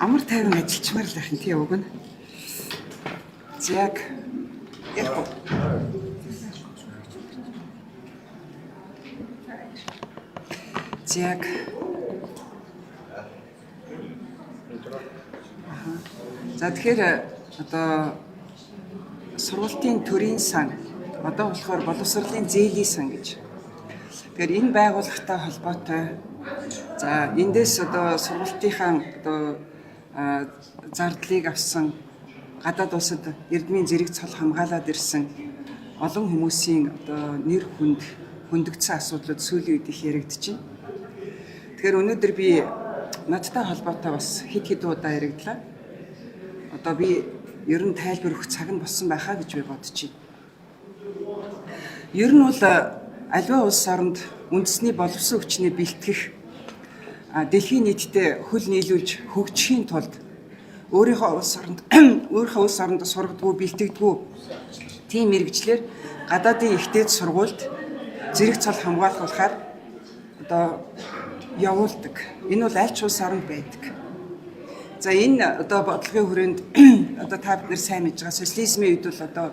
Амар тайван ажиллачмаар л байх юм тий уг нь. Яг За тэгэхээр одоо сургалтын төрийн сан одоо болохоор боловсролын зээлийн сан гэж. Тэгэхээр энэ байгууллагатай холбоотой за эндээс одоо сургалтынхаа одоо зардлыг авсан гадаад улсад эрдмийн зэрэг цол хамгаалаад ирсэн олон хүмүүсийн одоо нэр хүнд хөндөгдсөн асуудлууд сүүлийн үед их яригдчихэв. Тэгэхээр өнөөдөр би надтай холбоотой бас хэд удаа яригдлаа. Одоо би ер нь тайлбар өгөх цаг нь болсон байхаа гэж би бодож байна. Ер нь бол аливаа улс оронд үндэсний боловсон хүчний бэлтгэх дэлхийн нийтэд хөл нийлүүлж хөгжихийн тулд өөрийнхөө улс оронд сургадгүй бэлтгэдэггүй тийм мэргэжлэр гадаадын ихтэй сургуульд зэрэг цол хамгаалахаар одоо явуулдаг. Энэ бол аль ч улс оронд байдаг. За энэ одоо бодлогын хүрээнд одоо та бид нар сайн мэдж байгаа социализмын үед бол одоо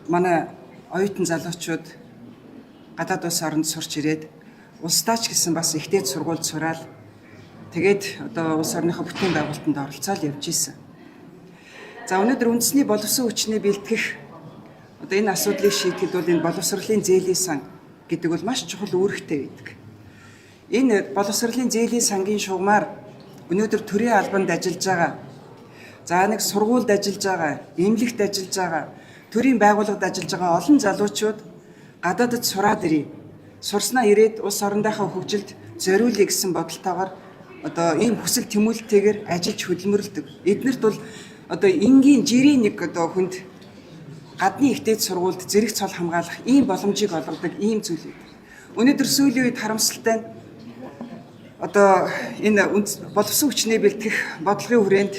манай оюутан залуучууд гадаад улс оронд сурч ирээд улсдаач гэсэн бас ихтэй сургуульд сураад тэгээд одоо улс орныхоо бүтээн байгуулалтанд оролцоод явж исэн. За өнөөдөр үндэсний боловсон хүчний бэлтгэх одоо энэ асуудлыг шийдэхэд бол энэ боловсролын зээлийн сан гэдэг бол маш чухал үүрэгтэй байдаг. Энэ боловсролын зээлийн сангийн шугамар өнөөдөр төрийн албанд ажиллаж байгаа. За нэг сургуульд ажиллаж байгаа, эмнэлэгт ажиллаж байгаа, төрийн байгууллагад ажиллаж байгаа олон залуучууд гадаадд сураад ирээ. Сурснаа ирээд улс орондынхаа хөгжилд зориулъя гэсэн бодолтойгоор одоо ийм хүсэл тэмүүлэлтэйгээр ажиллаж хөдөлмөрлөдөг. Эднэрт бол одоо энгийн жирийн нэг одоо хүнд гадны ихтэй сургуульд зэрэг цол хамгаалах ийм боломжийг олгодог ийм зүйл үү. Өнөөдөр сүүлийн үед харамсалтай нь одоо энэ боловсон хүчний бэлтгэх бодлогын хүрээнд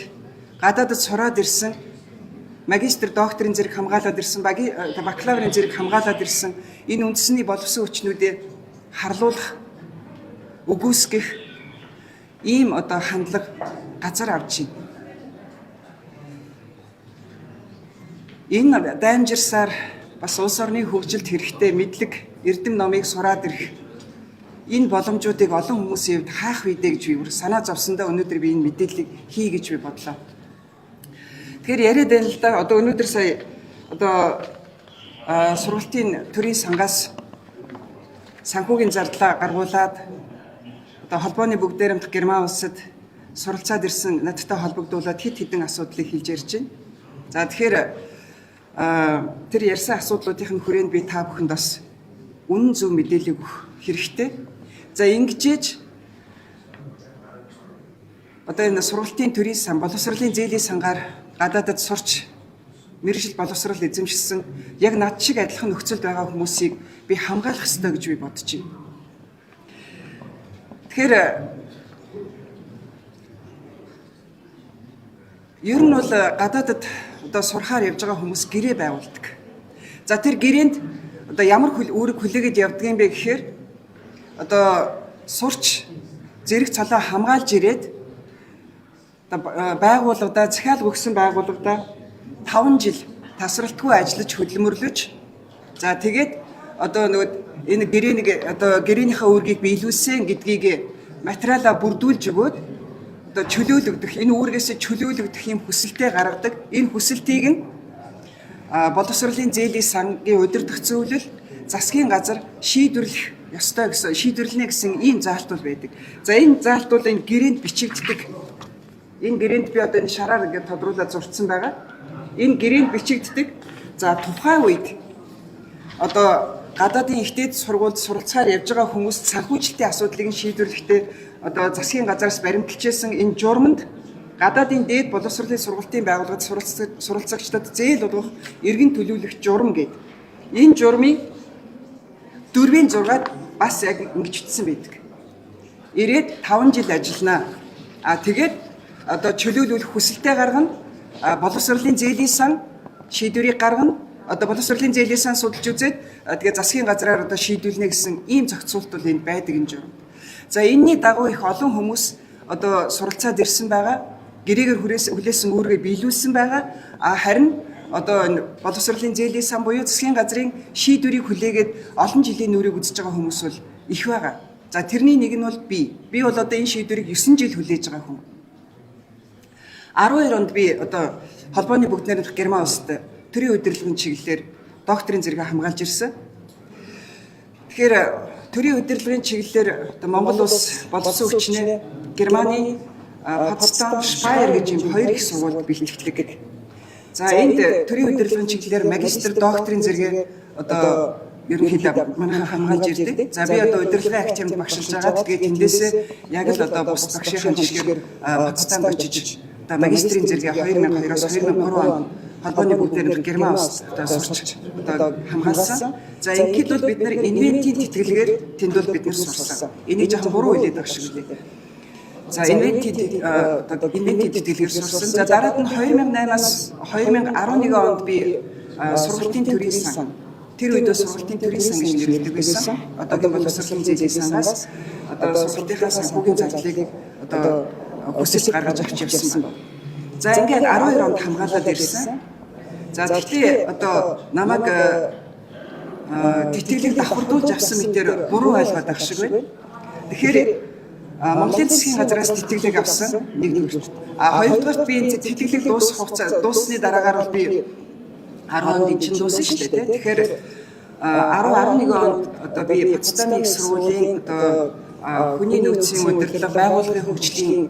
гадаадд сураад ирсэн магистр докторийн зэрэг хамгаалаад ирсэн бакалаврын зэрэг хамгаалаад ирсэн энэ үндэсний боловсон хүчнүүдээ харлуулах үгүйсгэх ийм одоо хандлага газар авч байна. Энэ даймжирсаар бас улс орны хөгжилд хэрэгтэй мэдлэг эрдэм номыг сураад ирэх энэ боломжуудыг олон хүмүүсийн хувьд хаах вийдэ гэж би санаа зовсондоо өнөөдөр би энэ мэдээллийг хий гэж би бодлоо. Тэгэхээр яриад байна л да. Одоо өнөөдөр сая одоо сургалтын төрийн сангаас санхүүгийн зардлаа гаргуулад одоо холбооны бүгдээрэмдэх Герман улсад суралцаад ирсэн надтай холбогдуулаад хэдэн асуудлыг хэлж ярьж байна. За тэгэхээр тэр ярьсан асуудлуудын хүрээнд би та бүхэнд бас үнэн зөв мэдээлэл өгөх хэрэгтэй. За ингэжээж одоо энэ сургалтын төрийн сан боловсролын зээлийн сангаар гадаадд сурч мэргэжил боловсрол эзэмшсэн яг над шиг адилхан нөхцөлд байгаа хүмүүсийг би хамгаалах ёстой гэж би бодож байна. Тэгэхээр ер нь бол гадаадд одоо сурахаар явж байгаа хүмүүс гэрээ байгуулдаг. За тэр гэрээнд одоо ямар үүрэг хүлээгээд явдгийм бэ гэхээр одоо сурч зэрэг цолоо хамгаалж ирээд байгууллагада захиалга өгсөн байгууллагада 5 жил тасралтгүй ажиллаж хөдөлмөрлөж за тэгээд одоо нөгөө энэ гэрээнийхээ үүргийг биелүүлсэн гэдгийг материалаа бүрдүүлж өгөөд одоо чөлөөлөгдөх энэ үүргээс чөлөөлөгдөх юм хүсэлтэд гаргадаг. Энэ хүсэлтийг нь боловсролын зээлийн сангийн удирдах зөвлөл засгийн газар шийдвэрлэх ёстой гэсэн шийдвэрлэнэ гэсэн ийм заалтууд байдаг. За энэ заалтууд энэ гэрээнд бичигддэг. Энэ гэрээнд би одоо энэ шараар ингээд тодруулаад зурцсан байгаа. Энэ гэрээнд бичигддэг. За тухайн үед одоо гадаадын ихтэй сургуульд суралцахаар явж байгаа хүмүүс санхүүжилтийн асуудлыг шийдвэрлэхдээ одоо засгийн газраас баримталжсэн энэ журманд гадаадын дээд боловсролын сургалтын байгууллагад суралцагчдад зээл болгох эргэн төлөвлөх журам гэдэг. Энэ журмын 4-ийн 6-ад бас яг ингэж ütсэн байдаг. Ирээд 5 жил ажиллана. Тэгээд одоо чөлөөлүүлэх хүсэлтэд гаргана. Боловсролын зээлийн сан шийдвэрийг гаргана. Одоо боловсролын зээлийн сан судалж үзээд тэгээ засгийн газраар одоо шийдвүүлнэ гэсэн ийм зохицуулт бол энд байдаг энэ журам. За энэний дагуу их олон хүмүүс одоо суралцаад ирсэн байгаа. Гэрээгээр хүлээсэн үүргээ биелүүлсэн байгаа. Харин одоо энэ боловсролын зээлийн сан буюу засгийн газрын шийдвэрийг хүлээгээд олон жилийн нүрийг үзэж байгаа хүмүүс бол их байгаа. За тэрний нэг нь бол би. Би бол одоо энэ шийдвэрийг 9 жил хүлээж байгаа хүн. 12 онд би одоо холбооны бүгд найрамдах Герман улсад төрийн удирдлагын чиглэлээр докторийн зэрэгээ хамгаалж ирсэн. Тэгэхээр төрийн удирдлагын чиглэлээр одоо Монгол улс боловсон хүчнээ Германы Потсдам, Шпайер гэж юм хоёр их сургуульд бэлтгэдэг. За энд төрийн удирдлагын чиглэлээр магистр, докторийн зэрэгээ одоо ерөнхийдөө манай хамгаалж ирдэг. За би одоо удирдлагын академид багшилж байгаа. Тэгээд тэндээсээ яг л одоо бус багшийн жишгээр Потсдамд очиж одоо магистрийн зэрэгээ 2002-оос 2003 онд холбооны бүгд найрамдах Герман улсад одоо сурч одоо хамгаалсан. За ингээд бол бид нар инвентийн тэтгэлгээр тэнд бол бид нар сурсан. Энийг жоохон буруу хэлээд байгаа шиг үлээ. За инвентийн тэтгэлгээр сурсан. За дараад нь 2008-аас 2011 онд би сургалтын төрийн сан. Тэр үед сургалтын төрийн сан гэж нэрлэдэг байсан. Одоогийн боловсролын зээлийн санаас одоо сургалтынхаа санхүүгийн зардлыг одоо хүсэлт гаргаж авч явсан байна. За ингээд 12 онд хамгаалаад ирсэн. За гэхдээ одоо намайг тэтгэлэг давхардуулж авсан мэтээр буруу ойлгоод байх шиг байна. Тэгэхээр Монголын засгийн газраас тэтгэлэг авсан нэгдүгээр. Хоёрдугаар би энэ тэтгэлэг дуусах хугацаа дууссаны дараагаар бол би 10 онд чинь дууссан шүү дээ. Тэгэхээр 10-11 онд одоо би Потсдамын их сургуулийн одоо хүний нөөцийн удирдлага байгууллагын хөгжлийн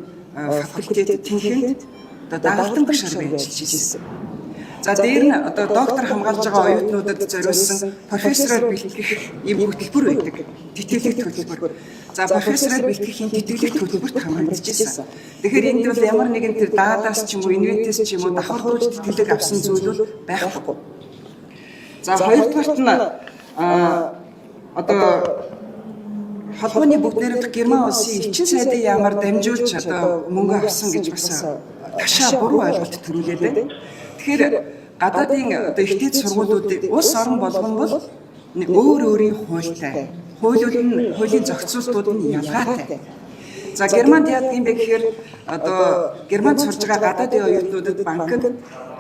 факультет тэнхэнд одоо дагалдан багшаар ажиллаж ирсэн. За дээр нь одоо доктор хамгаалж байгаа оюутнуудад зориулсан профессороор бэлтгэх ийм хөтөлбөр байдаг. Тэтгэлэг хөтөлбөр. За профессороор бэлтгэх ийм тэтгэлэг хөтөлбөрт хамрагдаж ирсэн. Тэгэхээр энд бол ямар нэгэн тэр даадаас ч юм уу, инвентээс ч юм уу давхардуулж тэтгэлэг авсан зүйл бол байхгүй. За хоёрдугаарт нь одоо холбооны бүгд найрамдах Герман улсын элчин сайдын яамаар дамжуулж одоо мөнгө авсан гэж бас ташаа буруу ойлголт төрүүлээд байна. Тэгэхээр гадаадын одоо ихтэй сургуулиудын улс орон болгон бол өөр өөрийн хуультай. Хуулийн зохицуултууд нь ялгаатай. За Германд яадаг юм бэ гэхээр одоо Германд сурж байгаа гадаадын оюутнуудад банкнд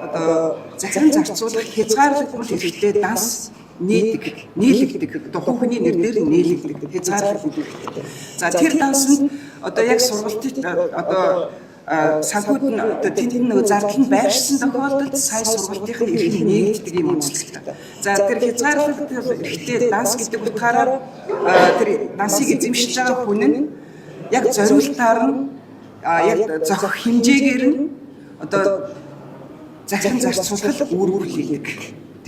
одоо захиран зарцуулах хязгаарлагдмал хэрэгтэй данс нийлэгдэг. Одоо хүүхний нэр дээр нийлэгдэг хязгаарлагдмал хэрэгтэй. За тэр дансанд одоо яг сургалтын одоо санхүүд нь одоо тэнд нэг зардал нь байршсан тохиолдолд сая сургалтынх нь эрхийг нээгддэг юм үндэслэлтэй. За тэр хязгаарлагдмал хэрэгтэй данс гэдэг утгаараа тэр дансыг эзэмшиж байгаа хүн нь яг зориултаар нь яг зохих хэмжээгээр нь одоо захин зарцуулах үүрэг хийдэг.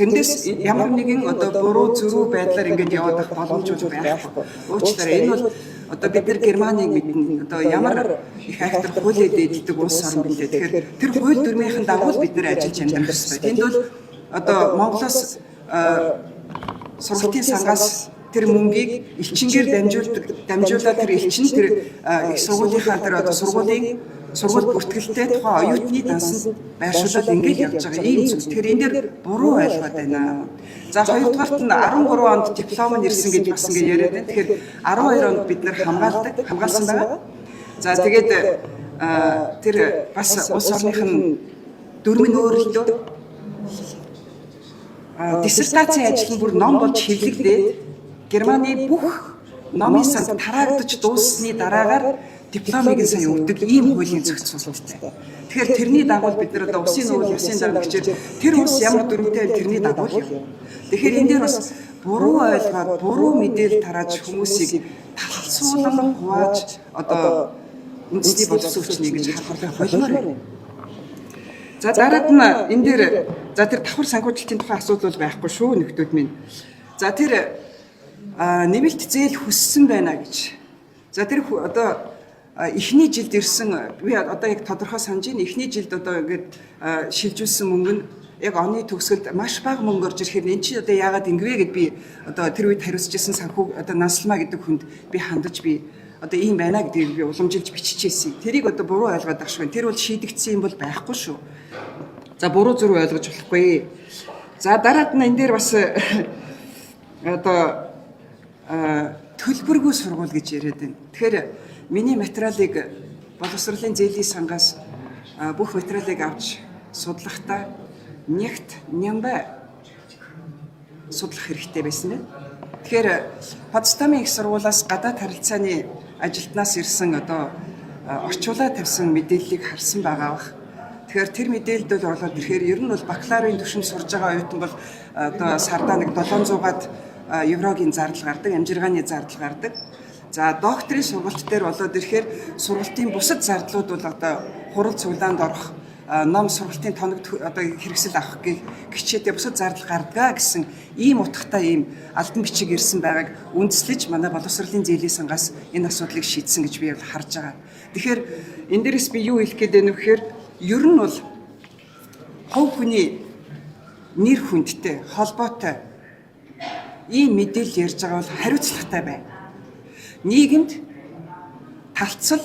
Тэндээс ямар нэгэн одоо буруу зөрүү байдлаар ингэж яваад байх боломжууд байхгүй. Уучлаарай энэ бол одоо бид нар Германыг мэднэ. Одоо ямар их айхтар хууль эдэлдэг улс орн билээ. Тэгэхээр тэр хууль дүрмийнхэн дагуу бид нар ажиллаж амьдрах хэрэгтэй. Тэнд бол одоо Монголоос сургалтын сангаас тэр мөнгийг элчингээр дамжуулаад тэр элчин тэр их сургуулийнхаа тэр одоо сургууль бүртгэлтэй тухайн оюутны дансанд байршуулаад ингэж явж байгаа ийм зүйл. Тэгэхээр энэ дээр буруу ойлгоод байна. За хоёрдугаарт нь 13 онд диплом нь ирсэн гэж бас ингэ яриад байна. Тэгэхээр 12 онд бид нар хамгаалсан байгаа. За тэгээд тэр бас улс орных нь дөрмөн өөрлөлтөө диссертацийн ажил нь бүр ном болж хэвлэгдээд Германы бүх номын санд тараагдаж дууссаны дараагаар дипломыг сайн өгдөг ийм хуулийн зохицуулалттай. Тэгэхээр тэрний дагуу бид нар одоо усын нүүл ясын дарга гэжээр тэр ус ямар дүрмтэй тэрний дагуу юм. Тэгэхээр энэ дээр бас буруу ойлгоод буруу мэдээлэл тарааж хүмүүсийг талцуулан хувааж одоо үндэсний боловсон хүчний гэж халахыг болмоор байна. За дараад нь энэ дээр за тэр давхар санхүүжилтийн тухай асуудал бол байхгүй шүү нөхдүүд минь. За тэр нэмэлт зээл хүссэн байна гэж. За тэр одоо эхний жилд ирсэн би одоо яг тодорхой санаж байна. Эхний жилд одоо ингээд шилжүүлсэн мөнгө нь яг оны төгсгөлд маш бага мөнгө орж ирэхээр эн чинь одоо яагаад ингэвэ гэд би одоо тэр үед хариуцж ирсэн санхүү одоо Наслма гэдэг хүнд би хандаж би одоо ийм байна гэдгийг би уламжилж биччихсэн. Тэрийг одоо буруу ойлгоод байх шүү. Тэр бол шийдэгдсэн юм бол байхгүй шүү. За буруу зүрх ойлгож болохгүй. За дараад нь энэ дээр бас одоо төлбөргүй сургууль гэж яриад байна. Тэгэхээр миний материалыг боловсролын зээлийн сангаас бүх материалыг авч судлахдаа нягт нямбай судлах хэрэгтэй байсан байна. Тэгэхээр Потсдамын их сургуулиас гадаад харилцааны ажилтнаас ирсэн орчуулаа тавьсан мэдээллийг харсан байгаа бах. Тэгэхээр тэр мэдээлэлд бол тэгэхээр ер нь бол бакалаврын түвшинд сурж байгаа оюутан бол сардаа нэг 700-аад еврогийн зардал гардаг, амжиргааны зардал гардаг. За докторийн сургалт дээр болоод ирэхээр сургалтын бусад зардлууд бол хурал цуглаанд орох, ном сургалтын тоног хэрэгсэл авах гихчээтэй бусад зардал гардгаа гэсэн ийм утгатай ийм албан бичиг ирсэн байгааг үндэслэж манай боловсролын зээлийн сангаас энэ асуудлыг шийдсэн гэж би харж байгаа. Тэгэхээр энэ дээрээс би юу хэлэх гээд байна вэ гэхээр ер нь бол хувь хүний нэр хүндтэй холбоотой ийм мэдээлэл ярьж байгаа бол хариуцлагатай байна. Нийгэмд талцал,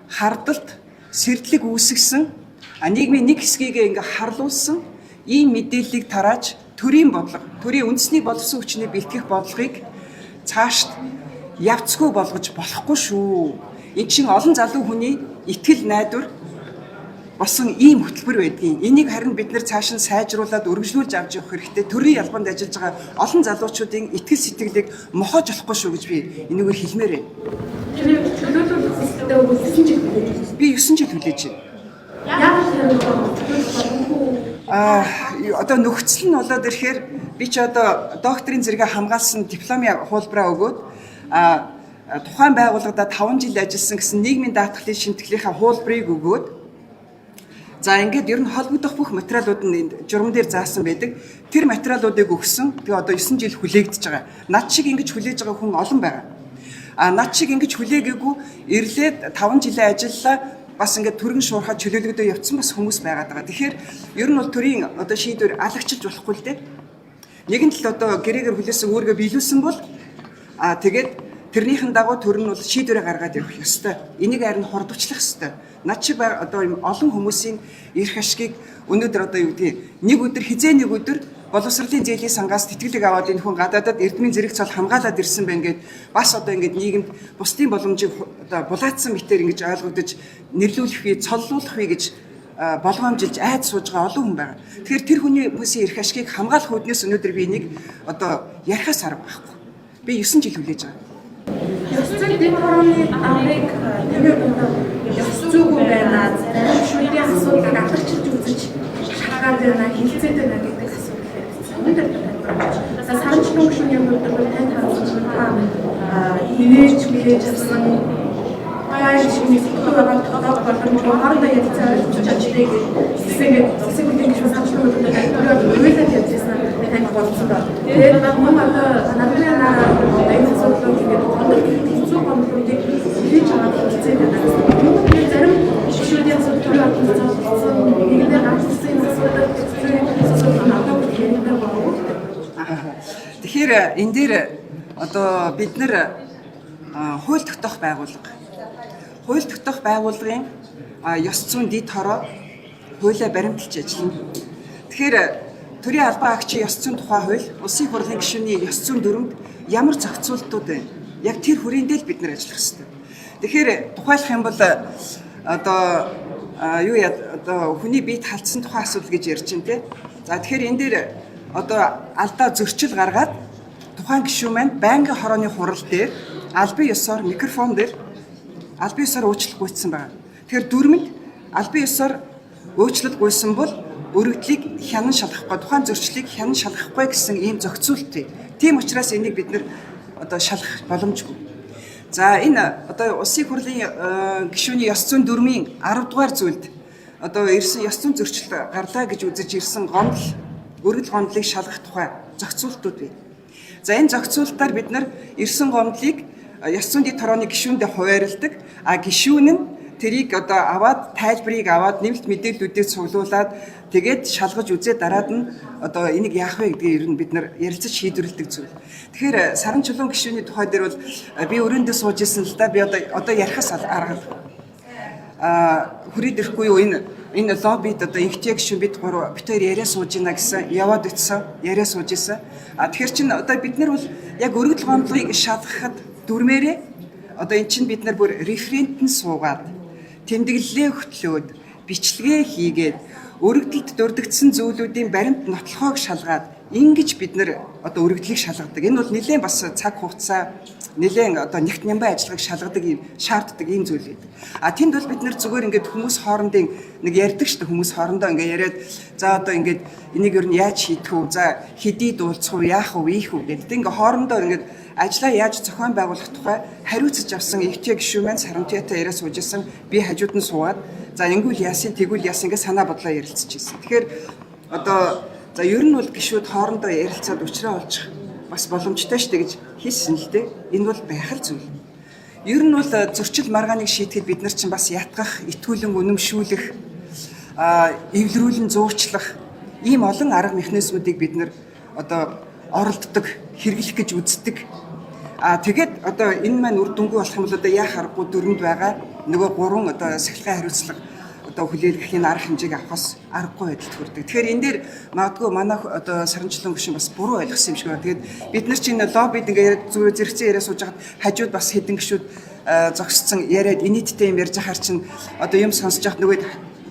хардалт, сэрдлэг үүсгэсэн нийгмийн нэг хэсгийг харлуулсан ийм мэдээллийг тарааж төрийн үндэсний боловсон хүчний бэлтгэх бодлогыг цаашд явцгүй болгож болохгүй шүү. Энэ чинь олон залуу хүний итгэл найдвар болсон ийм хөтөлбөр байдгийг. Энийг харин бид нэр цааш нь сайжруулад өргөжлүүлж авч явах хэрэгтэй. Төрийн албанд ажиллаж байгаа олон залуучуудын итгэл сэтгэлийг мохож болохгүй шүү гэж би энэгээр хэлмээр байна. Би 9 жил хүлээж байна. Нөхцөл нь болоод ирэхээр би ч докторийн зэрэгээ хамгаалсан дипломын хуулбараа өгөөд тухайн байгууллагада 5 жил ажилласан гэсэн нийгмийн даатгалын шинтгэлийнхаа хуулбарыг өгөөд за ингээд ер нь холбогдох бүх материалууд нь журам дээр заасан байдаг. Тэр материалуудыг өгсөн. Тэгээ 9 жил хүлээгдэж байгаа. Над шиг ингэж хүлээж байгаа хүн олон байгаа. Над шиг ингэж хүлээгээгүй ирлээд 5 жилийн ажиллалаа бас ингээд төргөн шуурхаад чөлөөлөгдөө явцсан бас хүмүүс байгаад байгаа. Тэгэхээр ер нь бол төрийн шийдвэр алагчилж болохгүй л дээ. Нэгэн тал гэрээгээр хүлээсэн өөргөө биелүүлсэн бол тэгээд тэрнийхэн дагуу төр нь бол шийдвэрээ гаргаад явах ёстой. Энийг харин хордовчлах ёстой. Над шиг ийм олон хүмүүсийн эрх ашгийг өнөөдөр нэг өдөр нэг өдөр боловсролын зээлийн сангаас тэтгэлэг аваад энэ хүн гадаадад эрдмийн зэрэг цол хамгаалаад ирсэн байна гэд бас ингээд нийгэмд бусдын боломжийг булаацсан мэтээр ингэж ойлгогдож нэрлүүлэх вэ, цоллуулах вэ гэж болгоомжилж айд сууж байгаа олон хүн байгаа. Тэгэхээр тэр хүний хүмүүсийн эрх ашгийг хамгаалах үүднээс өнөөдөр би энийг ярихаас арга байхгүй. Би 9 жил хүлээж байгаа. Ёсцол дэм хорооны амрыг ёс зүйгүй байна. Шүдийн асуудлыг алдарчилж үзэж шахаад байна, хилцээд байна гэдэг асуудал байсан. Өнөөдөр саранчны гүшүүний хувьд бол тань харуулсан инээж мэдээж авсан гайг шинэ сэтгэлээр тодог болгон хоорондоо ярилцаж ажилладаг хэсэгэд улсын хурлын гишүүн саранчны хувьд үйлдэл явуулсан тань болсон байна. Тэгээд мөн надад энэ асуудлыг ингээд хэцүү гомдлуудыг хийж аваад хилцээд байна. Зарим гишүүдийн асуудал болсон нэгдээ гарсан асуудал тэгэхээр энэ дээр бид нэр хууль тогтоох байгууллага. Хууль тогтоох байгууллагын ёс зүйн дэд хороо хуулиа баримталж ажиллана. Тэгэхээр төрийн албан агчийн ёс зүйн тухай хууль, улсын хурлын гишүүний ёс зүйн дүрмд ямар зохицуултууд байна? Яг тэр хүрээндээ л бид нар ажиллах хэрэгтэй. Тэгэхээр тухайлах юм бол хүний биед халдсан тухай асуудал гэж ярьж байна те. За тэгэхээр энэ дээр алдаа зөрчил гаргаад тухайн гишүүн маань байнгын хорооны хурал дээр албан ёсоор микрофон дээр албан ёсоор уучлалт гуйсан байна. Тэгэхээр дүрмэнд албан ёсоор уучлалт гуйсан бол өргөдлийг хянан шалгахгүй, тухайн зөрчлийг хянан шалгахгүй гэсэн ийм зохицуулт бий. Тийм учраас энийг бид нэр шалгах боломжгүй. За энэ улсын хурлын гишүүний ёс зүйн дүрмийн 10 дугаар зүйлд ирсэн ёс зүйн зөрчил гарлаа гэж үзэж ирсэн гомдол, өргөл гомдлыг шалгах тухай зохицуултууд бий. За энэ зохицуултаар бид нар ирсэн гомдлыг ёс зүйн дэд хорооны гишүүндээ хуваарилдаг. Гишүүн нь тэрийг аваад тайлбарыг аваад нэмэлт мэдээллүүдийг цуглуулад тэгээд шалгаж үзээ дараад нь энийг яах вэ гэдгийг ер нь бид нар ярилцаж шийдвэрлэдэг зүйл. Тэгэхээр саран чулуун гишүүний тухай дээр бол би өрөөндөө сууж ирсэн л да би ярихаас арга хүрээд ирэхгүй юу энэ лоббид инхтэй гишүүн бид хоёр яриа сууж ийна гэсэн яваад ицсэн яриа сууж ийсэн. Тэгэхээр чин бид нар бол яг өргөдөл гомдлыг шалгахад дүрмээрээ эн чинь бид нар бүр референтэн суугаад тэмдэглэлээ хөтлөөд, бичлэгээ хийгээд, өргөдөлд дурддагдсан зүйлүүдийн баримт нотлохоог шалгаад ингэж бид нэр одоо өргөдлийг шалгадаг. Энэ бол нэлээд бас цаг хугацаа нэлээд одоо нэгт нямбай ажиллагааг шалгадаг юм шаарддаг юм зүйл байдаг. Тэнд бол бид нэр зүгээр ингээд хүмүүс хоорондын нэг ярьдаг шүү дээ, хүмүүс хоорондоо ингээд яриад за одоо ингээд энийг ер нь яаж хийх вэ? За хэдий дуулцах уу, яах вэ, ийх үү гэдэг. Ингээд хоорондоо ингээд ажлаа яаж зохион байгуулах тухай хариуцж авсан эгчээ гишүүн маань Сарамтиатай яриа суужсэн. Би хажууд нь суугаад за ингүүл яасан, тэгвэл яасан гэж санаа бодлоо ярилцж ирсэн. Тэгэхээр одоо за ер нь бол гишүүд хоорондоо ярилцаад уулзраа олчих бас боломжтой шүү дээ гэж хэлсэн л дээ. Энэ бол байх л зүйл. Ер нь бол зөрчил маргааныг шийдэхэд бид нар чинь бас ятгах, итгүүлэн үнэмшүүлэх, эвлэрүүлэн зуурчлах ийм олон арга механизмуудыг бид нар одоо оролддог, хэрэглэх гэж үздэг. Тэгээд одоо энэ маань үр дүнгүй болох юм бол одоо яах аргагүй дөрөнд байгаа нөгөө 3 одоо сахилгын хариуцлага одоо хүлээлгэхийн арга хэмжээг авахаас аргагүй байдалд хүрдэг. Тэгэхээр энэ дээр магадгүй манай одоо Сарамжлан гүшин бас буруу ойлгосон юм шиг байна. Тэгээд бид нар чинь лоббид ингээд зүгээр зэрэгцэн яриа сууж хаад хажууд бас хэдэн гишүүд зогсцсон яриад инээдтэй юм ярьж ахаар чинь одоо юм сонсож хаад нөгөө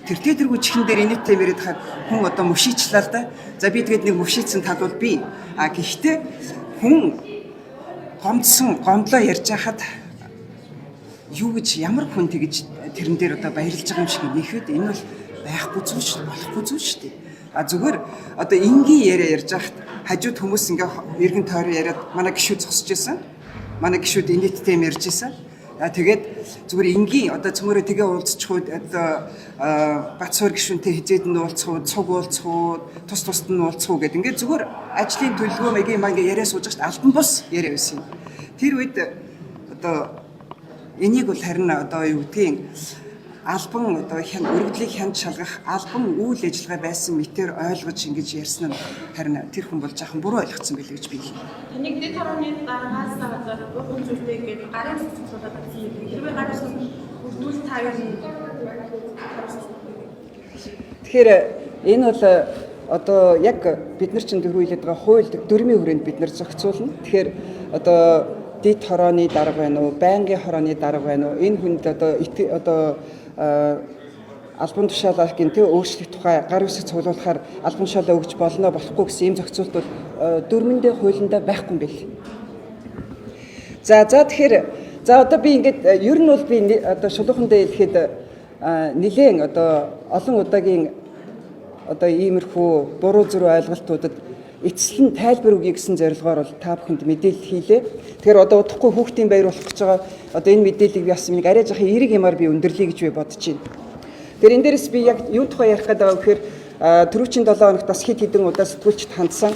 тэргүй чихэн дээр инээдтэй яриад хаад хүн одоо мөвшичлээ л да. За би тэгээд нэг мөвшийцэн тал бол би. Гэхдээ хүн гомдлоо ярьж хаад юу гэж ямар хүн тэгж тэрэн дээр одоо баярлж байгаа юм шиг нэхэд энэ бол байхгүй зүйл шүү дээ, болохгүй зүйл шүү дээ. Зүгээр одоо энгийн яриа ярьж хахад хажууд хүмүүс ингээ эргэн тойрон яриад манай гишүүд зогсож байсан. Манай гишүүд инээдтэй юм ярьж байсан. Тэгээд зүгээр энгийн одоо цөмөрөө тэгээ уулзчихууд одоо Бацуур гишүүнтэй хизээд нь уулзах уу, цуг уулзах уу, тус тусад нь уулзах уу гэдэг ингээ зүгээр ажлын төлөвлөгөө маягийн ингээ яриа сууж хахад албан бус яриа байсан юм. Тэр үед одоо энийг бол харин одоо юу гэдгийг албан одоо өргөдлийг хянд шалгах албан үйл ажиллагаа байсан мэтэр ойлгож ингэж ярьсан нь харин тэр хүн бол жаахан буруу ойлгоцсон байлээ гэж би хэлнэ. Энийг дэд хорооны дараагаас одоо уухын зүйлтэй гэдэг гарын цэцгэлсүүлээд байгаа юм. Хэрвээ гарын үрдүүл таяр нь тэгэхээр энэ бол одоо яг бид нар чинь дөрвөлээд байгаа хууль дөрмийн хүрээнд бид нар зохицуулна. Тэгэхээр одоо дэд хорооны дарга байна уу, байнгын хорооны дарга байна уу? Энэ хүнд одоо албан тушаалаа гэнтэй өөрчлөх тухай гар үсэг цуглуулахаар албан тушаалаа өгч болно болохгүй гэсэн ийм зохицуулт бол дөрмөндөө хуулиндаа байхгүй юм бэл. За тэгэхээр одоо би ингээд ер нь бол би одоо шулуухандаа хэлэхэд нэлээд одоо олон удаагийн одоо иймэрхүү буруу зүрх ойлголтуудад эцэслэн тайлбар өгье гэсэн зорилгоор бол та бүхэнд мэдээлэл хийлээ. Тэгэхээр одоо удахгүй хүүхдийн баяр болох гэж байгаа одоо энэ мэдээллийг бас нэг арай жоохон эерэг юмар би өндөрлөе гэж би бодож байна. Тэгэхээр энэ дээрээс би яг юу тухай ярих гэдэг вэ гэхээр түрүүчийн 7 хоногт бас хэд хэдэн удаа сэтгүүлчд хандсан.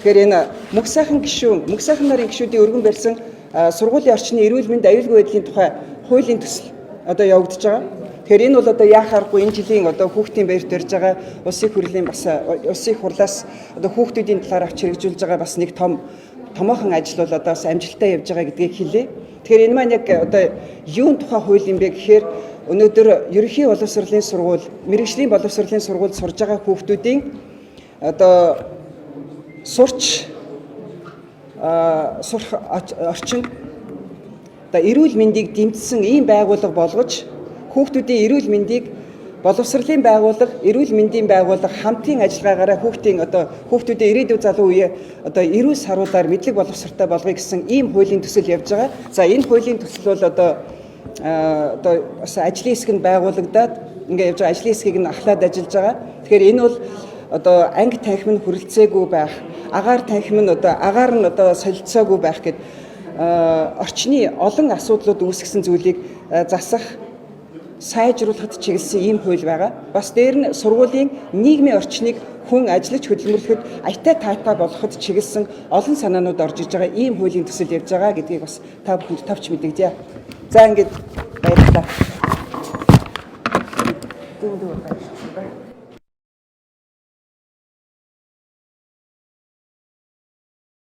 Тэгэхээр энэ мөнх сайхан нарын гишүүдийн өргөн барьсан сургуулийн орчны эрүүл мэнд аюулгүй байдлын тухай хуулийн төсөл одоо явагдаж байгаа. Тэгэхээр энэ бол одоо яах аргагүй энэ жилийн одоо хүүхдийн баярт барьж байгаа улсын хурлын бас улсын хурлаас одоо хүүхдүүдийн талаар авч хэрэгжүүлж байгаа бас нэг томоохон ажил бол одоо бас амжилттай явж байгаа гэдгийг хэлье. Тэгэхээр энэ маань яг одоо юун тухай хууль юм бэ гэхээр өнөөдөр ерөнхий боловсролын сургууль, мэргэжлийн боловсролын сургуульд сурж байгаа хүүхдүүдийн одоо сурах орчин одоо эрүүл мэндийг дэмжсэн ийм байгууллага болгож хүүхдүүдийн эрүүл мэндийг боловсролын байгууллага, эрүүл мэндийн байгууллага хамтын ажиллагаагаар хүүхдүүдийн ирээдүйн залуу үеэ одоо эрүүл саруулаар мэдлэг боловсролтой болгоё гэсэн ийм хуулийн төсөл явж байгаа. За энэ хуулийн төсөл бол одоо бас ажлын хэсэг нь байгуулагдаад ингээ явж байгаа ажлын хэсгийг нь ахлаад ажиллаж байгаа. Тэгэхээр энэ бол одоо анги танхим нь хүрэлцээгүй байх, агаар танхим нь агаар нь солилцоогүй байх гэд орчны олон асуудлууд үүсгэсэн зүйлийг засах сайжруулахад чиглэсэн ийм хууль байгаа. Бас дээр нь сургуулийн нийгмийн орчныг хүн ажиллаж хөдөлмөрлөхөд аятай таатай болгоход чиглэсэн олон санаанууд орж иж байгаа ийм хуулийн төсөл явж байгаа гэдгийг бас та бүхэнд товч мэдэгдэе. За ингээд баярлалаа.